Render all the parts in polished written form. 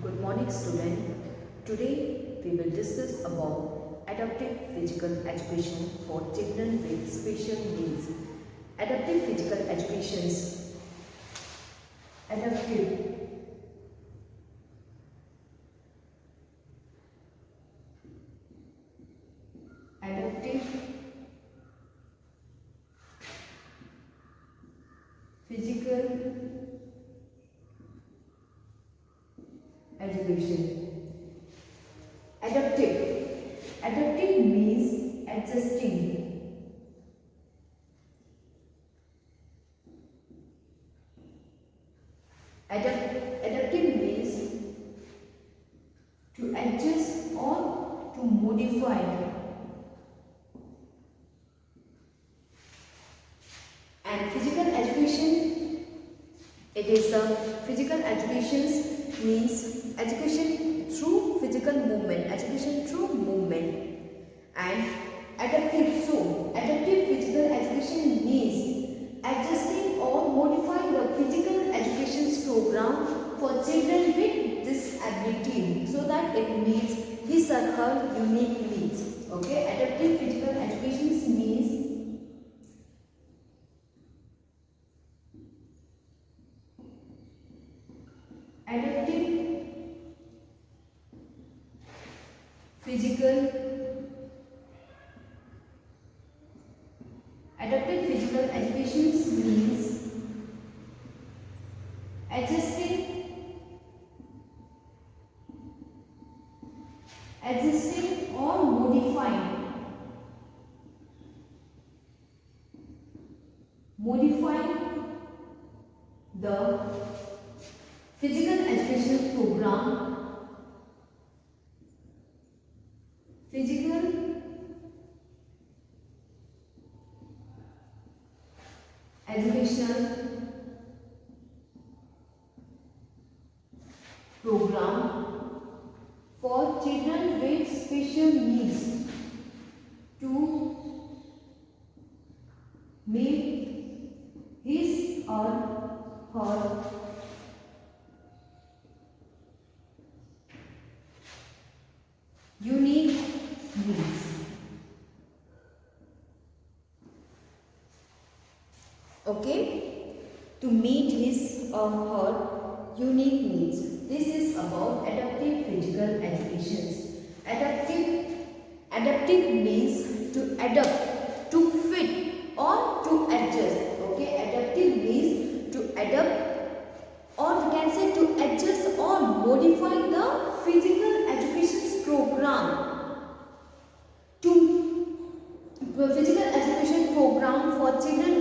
Good morning, student. Today we will discuss about adaptive physical education for children with special needs. Adaptive physical educations. Adaptive adaptive physical education. Adaptive means adjusting. Adaptive means to adjust or to modify. And physical education, it is the physical education means education through physical movement, education through movement. And adaptive physical education means adjusting or modifying the physical education program for children with disability so that it meets his or her unique needs. Okay, adaptive physical education means adaptive physical education means adjusting or modifying the physical education program, for children with special needs to meet his or her unique needs. Okay, to meet his or her unique needs. This is about adaptive physical education. Adaptive means to adapt, to fit or to adjust. Okay, adaptive means to adapt, or we can say to adjust or modify the physical education program for children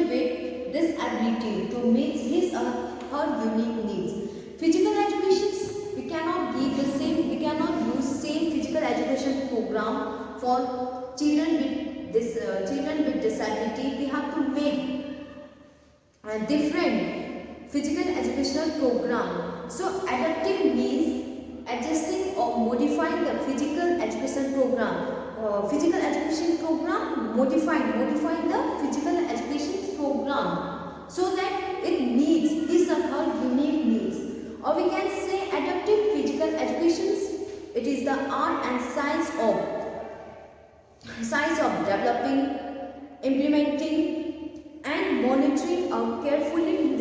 with disability to meet his or her unique needs. Physical education, we cannot use same physical education program for children with disability. We have to make a different physical educational program. So adaptive means adjusting or modifying the physical education program. Modifying the physical education program so that it meets his or her unique needs. Or we can say adaptive physical education, it is the art and science of developing, implementing and monitoring a carefully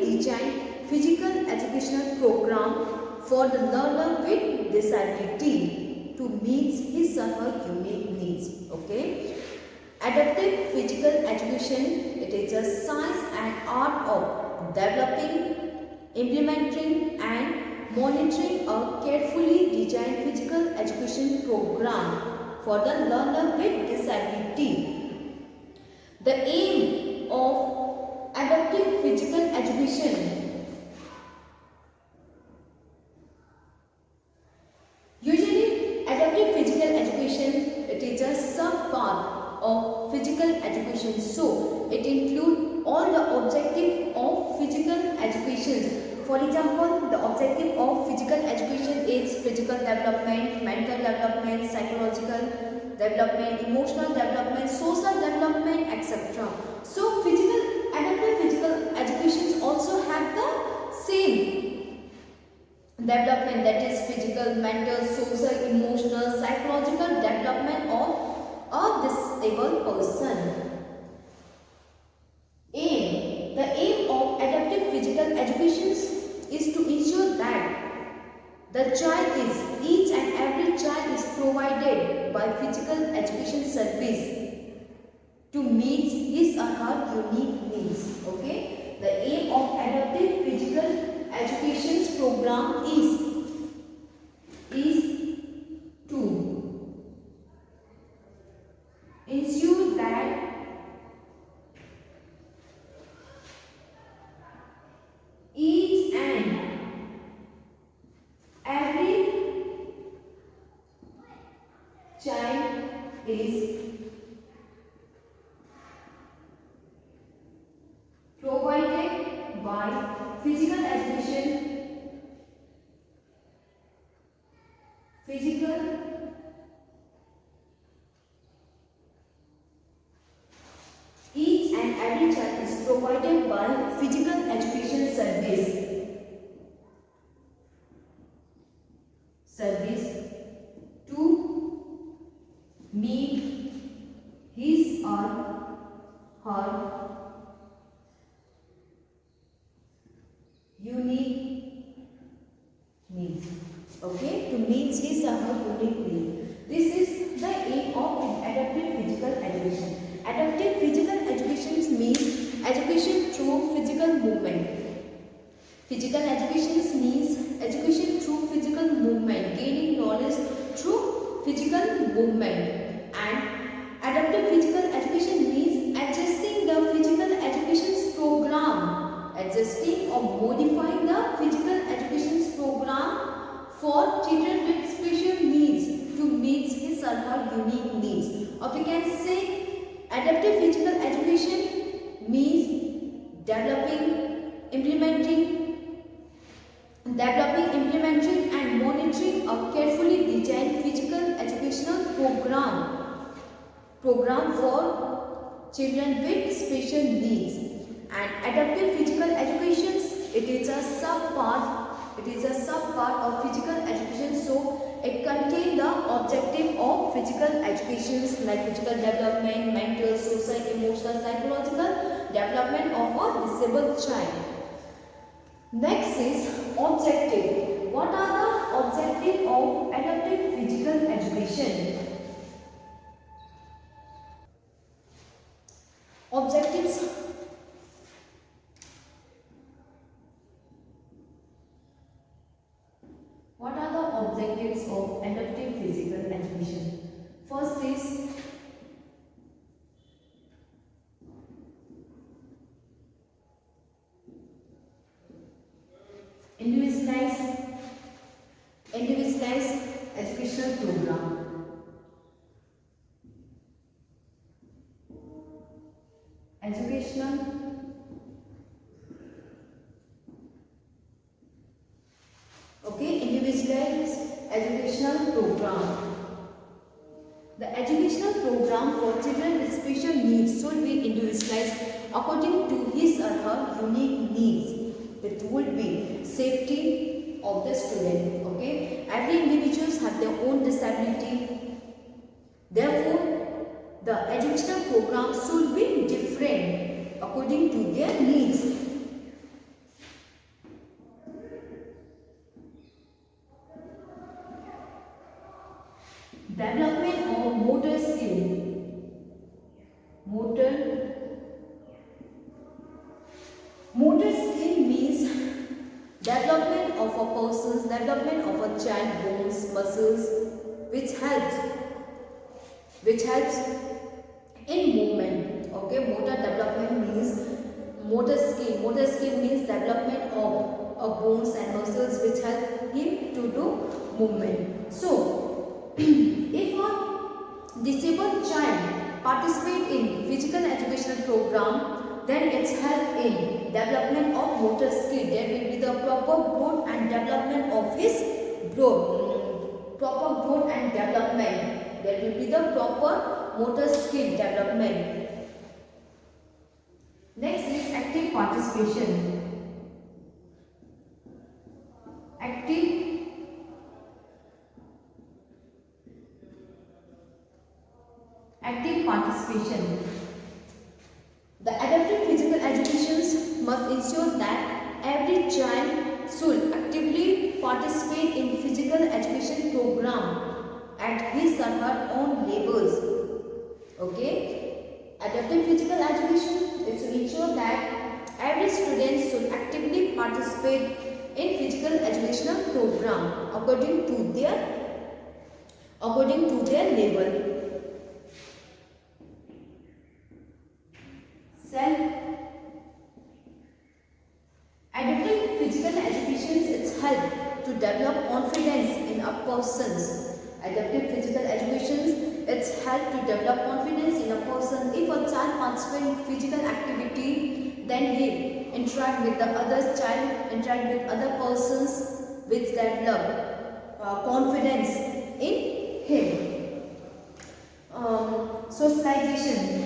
designed physical educational program for the learner with disability to meet his or her unique needs. Okay, adaptive physical education, it is a science and art of developing, implementing and monitoring a carefully designed physical education program for the learner with disability. The aim of adaptive physical education, usually adaptive physical education, it is a sub-part of physical education. So it includes all the objectives of physical education. For example, the objective of physical education is physical development, mental development, psychological development, emotional development, social development, etc. So adaptive physical education also have the same development, that is physical, mental, social, emotional, psychological development of a disabled person. Aim. The aim of adaptive physical education is to ensure that the child is, each and every child is provided by physical education service to meet his or her unique needs. Okay. The aim of adaptive physical education program is to ensure that each and every child is provided by physical education, each and every child is provided by physical education service to meet his or her unique needs. Okay, to meet his or her unique needs. This is the aim of adaptive physical education. Adaptive physical education means education through physical movement. Physical education means education through physical movement, gaining knowledge through physical movement. And adaptive physical education means adjusting the physical education program, adjusting or modifying the physical education program for children with special needs to meet his or her unique needs. Or we can say adaptive physical education means implementing, and monitoring a carefully designed physical educational program for children with special needs. And adaptive physical education, it is a sub part of physical education, so it contains the objective of physical education like physical development, mental, social, emotional, psychological development of a disabled child. Next is objective. What are the objectives of adaptive physical education? Objectives. What are the objectives of adaptive physical education? First is individualized educational program. Individualized educational program. The educational program for children with special needs should be individualized according to his or her unique needs. It would be safety of the student. Okay, every individuals have their own disability. Therefore, the educational program should be different according to their needs. Development of motor skill. Motor skill means development of a person's, development of a child bones, muscles, which helps in movement. Okay, motor development means motor skill. Motor skill means development of bones and muscles which help him to do movement. So, if a disabled child participate in physical educational program, then it's help in development of motor skill. There will be the proper growth and development of his growth. Proper growth and development. There will be the proper motor skill development. Next is active participation. Active must ensure that every child should actively participate in physical education program at his or her own levels. Okay, adaptive physical education is to ensure that every student should actively participate in physical educational program according to their level. Adaptive physical education is help to develop confidence in a person's. Adaptive physical education it's help to develop confidence in a person. If a child participates in physical activity, then he interact with the other child, interact with other persons, which develop confidence in him. Socialization.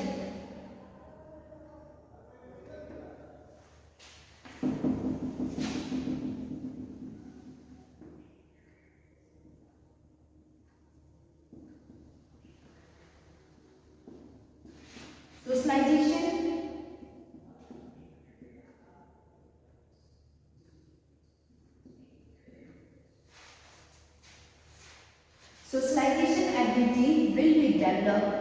Socialization ability will be developed.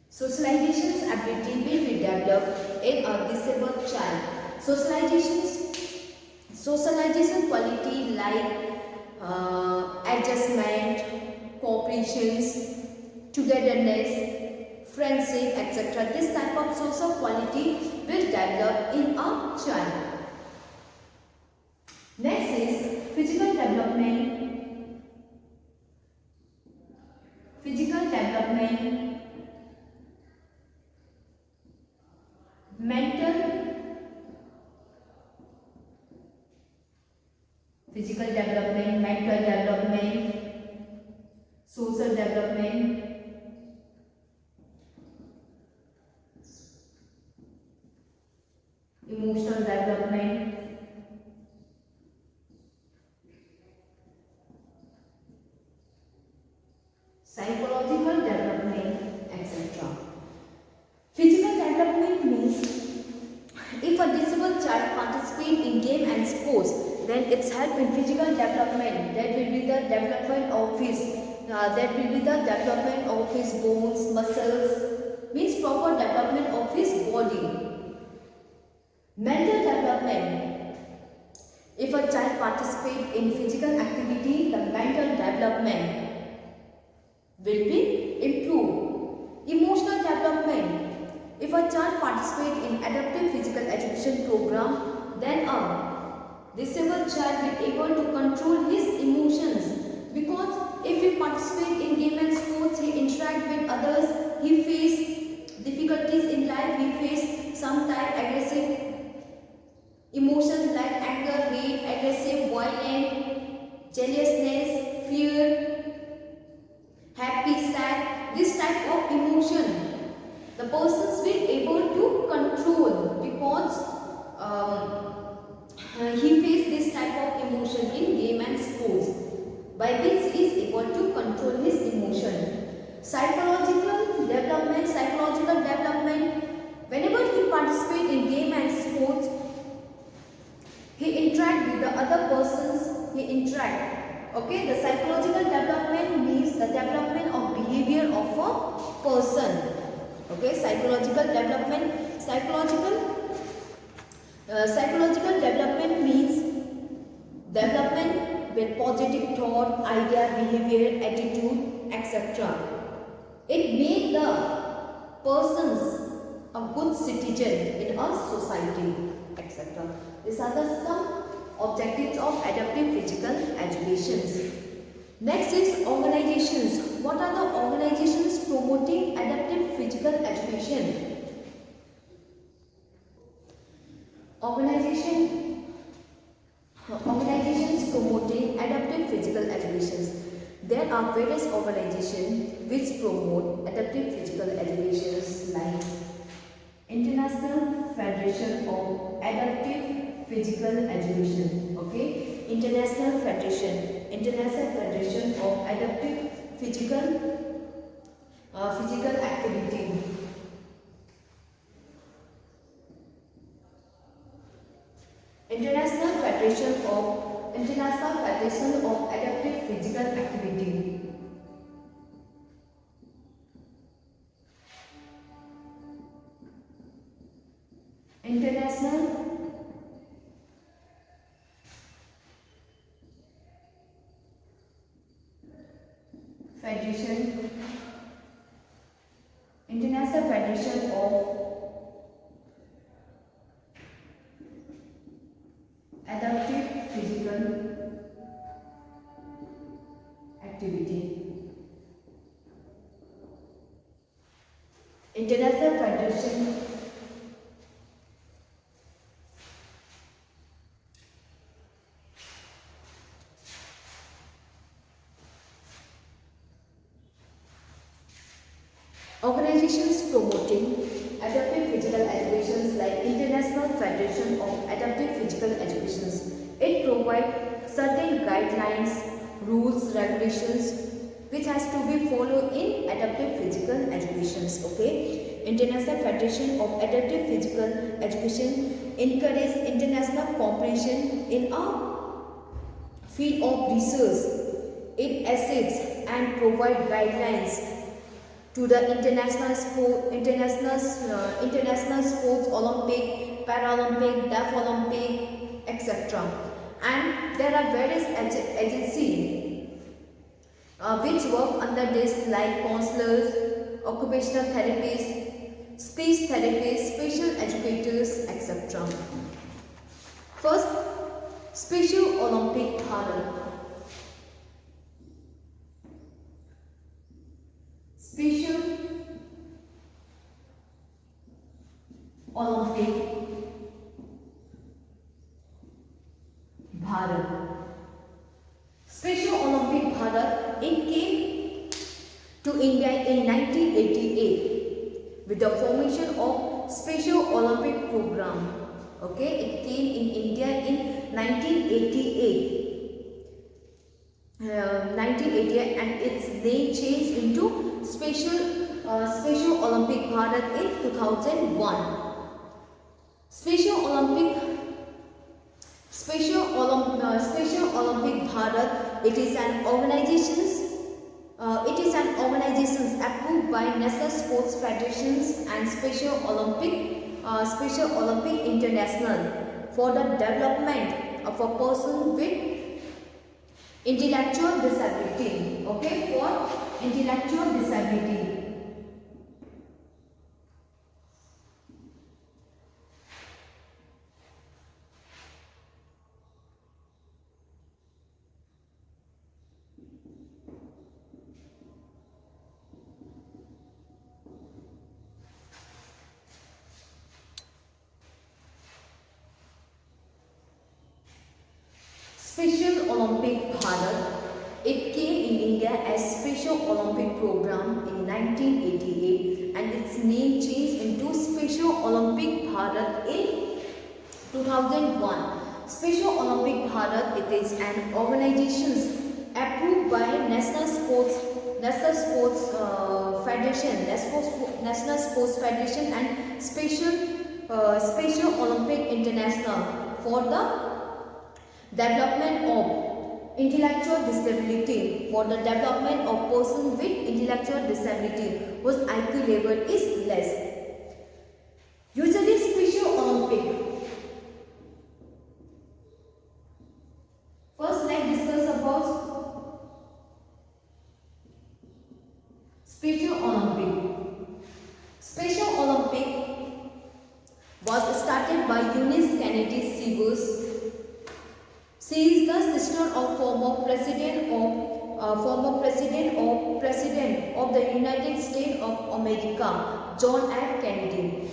Socialization ability will be developed in a disabled child. Socialization quality like adjustment, cooperation, togetherness, friendship, etc. This type of social quality will develop in a child. Next is physical development. Mental development, social development, emotional development, psychological development, etc. Physical development means if a disabled child participates in game and sports, then it's help in physical development. That will be the development of his bones, muscles, means proper development of his body. Mental development. If a child participates in physical activity, the mental development will be improved. Emotional development. If a child participates in adaptive physical education program, then a disabled child will be able to control his emotions, because if he participates in game and sports, he interacts with others, he faces difficulties in life, he faces sometimes aggressive emotions like anger, hate, aggressive, violent, jealousness, fear, happy, sad, this type of emotion the persons will able to control, because he faced this type of emotion in game and sports, by which he is able to control his emotion. Psychological development. Whenever he participates in game and sports, he interact with the other persons. Okay, the psychological development means the development of behavior of a person. Okay, psychological development. Psychological development means development with positive thought, idea, behavior, attitude, etc. It makes the persons a good citizen in a society, etc. These are the some objectives of adaptive physical education. Next is organizations. What are the organizations promoting adaptive physical education? Organizations promoting adaptive physical education. There are various organizations which promote adaptive physical education like International Federation of Adaptive Physical Education. Okay, International Federation of Adaptive Physical Activity. of International Federation of Adaptive Physical Activity. International Federation of Adaptive Physical Activity. International Federation organizations promoting adaptive physical education like International Federation of Adaptive Physical Education. It provides certain guidelines, rules, regulations which has to be followed in adaptive physical education. Okay, International Federation of Adaptive Physical Education encourages international cooperation in a field of research. It assists and provide guidelines to the international sports, Olympic, Paralympic, Deaf Olympic, etc. And there are various agencies which work under this, like counselors, occupational therapists, speech therapists, special educators, etc. First, Special Olympic Bharat. Special Olympic Bharat. Special Olympic Bharat, it came to India in 1988 with the formation of Special Olympic Program. Okay, it came in India in 1988. 1988, and its name changed into Special Olympic Bharat in 2001. Special Olympic Bharat, it is an organization approved by National Sports Federations and Special Olympic International for the development of a person with intellectual disability. Okay, for intellectual disability. Special Olympic Bharat, it came in India as Special Olympic Program in 1988 and its name changed into Special Olympic Bharat in 2001. Special Olympic Bharat, it is an organization approved by National Sports Federation and Special Olympic International for the development of intellectual disability, for the development of person with intellectual disability whose IQ level is less. Usually Special Olympic. First, let's discuss about Special Olympic. Special Olympic was started by Eunice Kennedy Severs. She is the sister of former president of the United States of America, John F. Kennedy.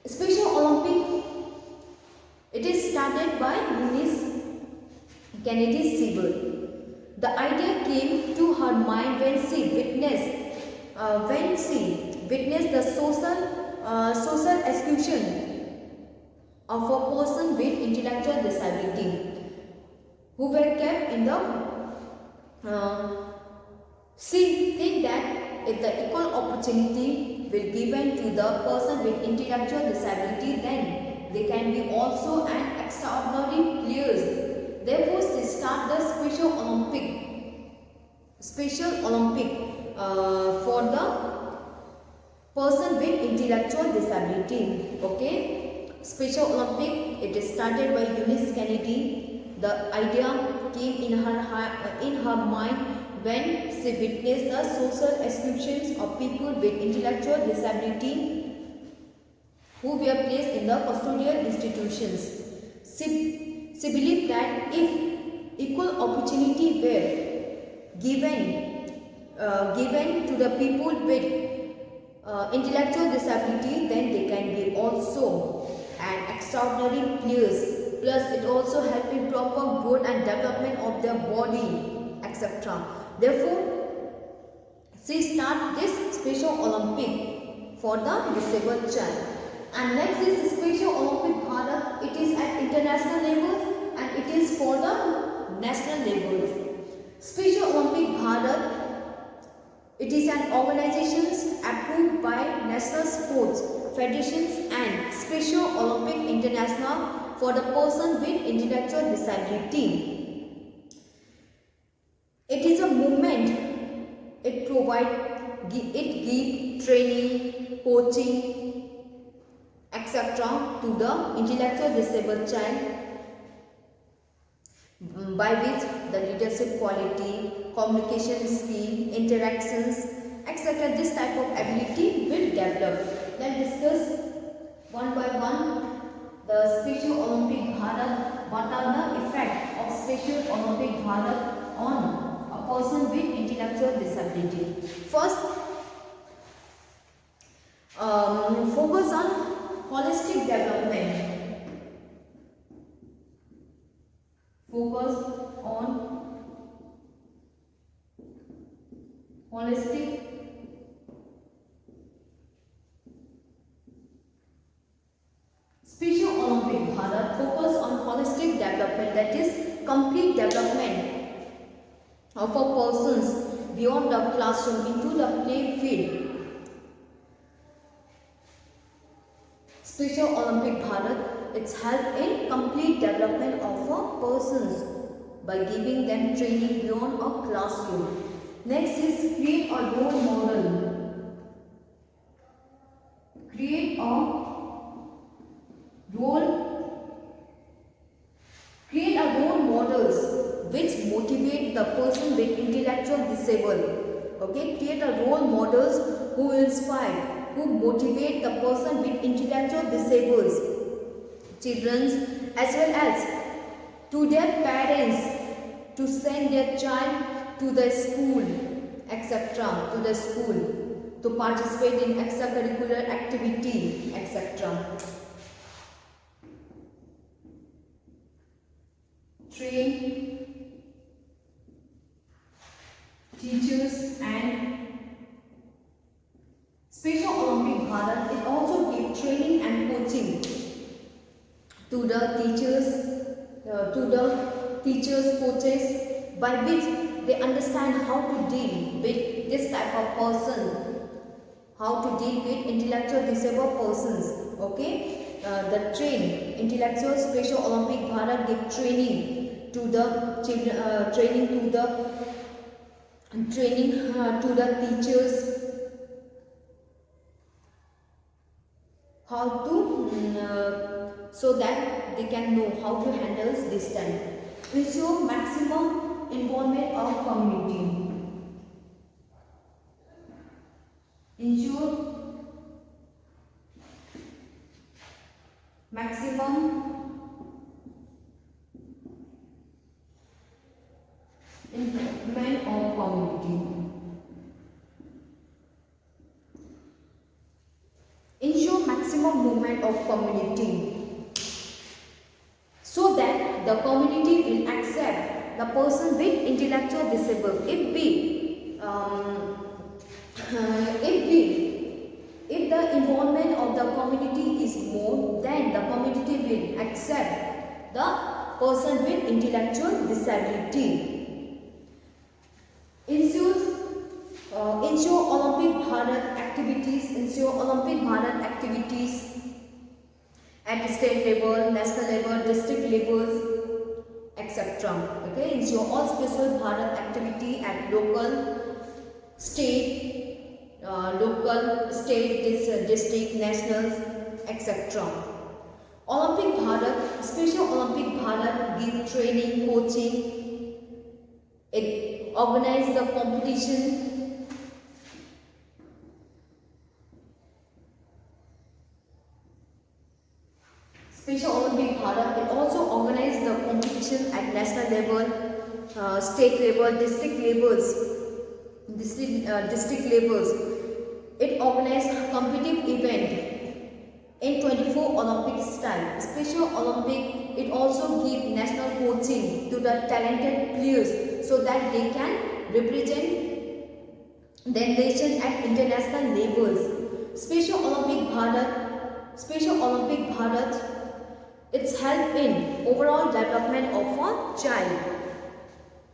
Special Olympic, it is started by Eunice Kennedy Severs. The idea came to her mind when she witnessed the social exclusion of a person with intellectual disability who were kept in the she think that if the equal opportunity will given to the person with intellectual disability, then they can be also an extraordinary players Therefore, they start the Special Olympic for the person with intellectual disability. Okay, Special Olympic, it is started by Eunice Kennedy. The idea came in her mind when she witnessed the social exclusions of people with intellectual disability who were placed in the custodial institutions. She believed that if equal opportunity were given to the people with intellectual disability, then they can be also an extraordinary players. Plus, it also helps in proper growth and development of their body, etc. Therefore, she start this Special Olympic for the disabled child. And next is Special Olympic Bharat. It is at international levels and it is for the national levels. Special Olympic Bharat, it is an organization approved by national sports federations and Special Olympic International for the person with intellectual disability. It is a movement. It gives training, coaching, etc. to the intellectual disabled child, by which the leadership quality, communication skill, interactions, etc. this type of ability will develop. Let's discuss one by one the Special Olympic Bharat. What are the effects of Special Olympic Bharat on a person with intellectual disability? First, focus on holistic development. Focus on holistic Special Olympic Bharat focus on holistic development, that is complete development of a persons beyond the classroom into the play field. Special Olympic Bharat, it's help in complete development of a persons by giving them training beyond a classroom. Next is create a role model. Create a role models which motivate the person with intellectual disability. Okay, create a role models who inspire, who motivate the person with intellectual disabilities, children as well as to their parents to send their child to the school, etc. to the school to participate in extracurricular activity, etc. Train teachers and Special Olympic Bharat, it also gives training and coaching to the teachers, coaches, by which they understand how to deal with this type of person, how to deal with intellectual disabled persons. Okay, the intellectual Special Olympic Bharat give training to the children, training to the teachers, how to so that they can know how to handle this time. Ensure maximum involvement of community. Ensure maximum involvement of community. Ensure maximum movement of community so that the community will accept the person with intellectual disability. If the involvement of the community is more, then the community will accept the person with intellectual disability. Ensure Olympic Bharat activities. Ensure Olympic Bharat activities at state level, national level, district levels, etc. Okay, ensure all special Bharat activity at local, district, nationals, etc. Olympic Bharat, Special Olympic Bharat give training, coaching, it organize the competition. Special Olympic Bharat, it also organize the competition at national level, state level, district levels. It organized competitive event in 24 Olympic style. Special Olympic, it also give national coaching to the talented players so that they can represent their nation at international levels. Special Olympic Bharat, it's help in overall development of a child,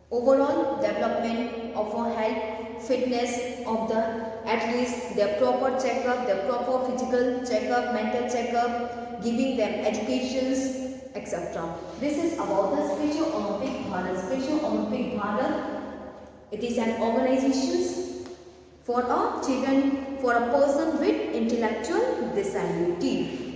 overall development of a health, fitness of the athletes, their proper checkup, their proper physical checkup, mental checkup, giving them educations, etc. This is about the Special Olympic Bharat. Special Olympic Bharat, it is an organization for a children, for a person with intellectual disability.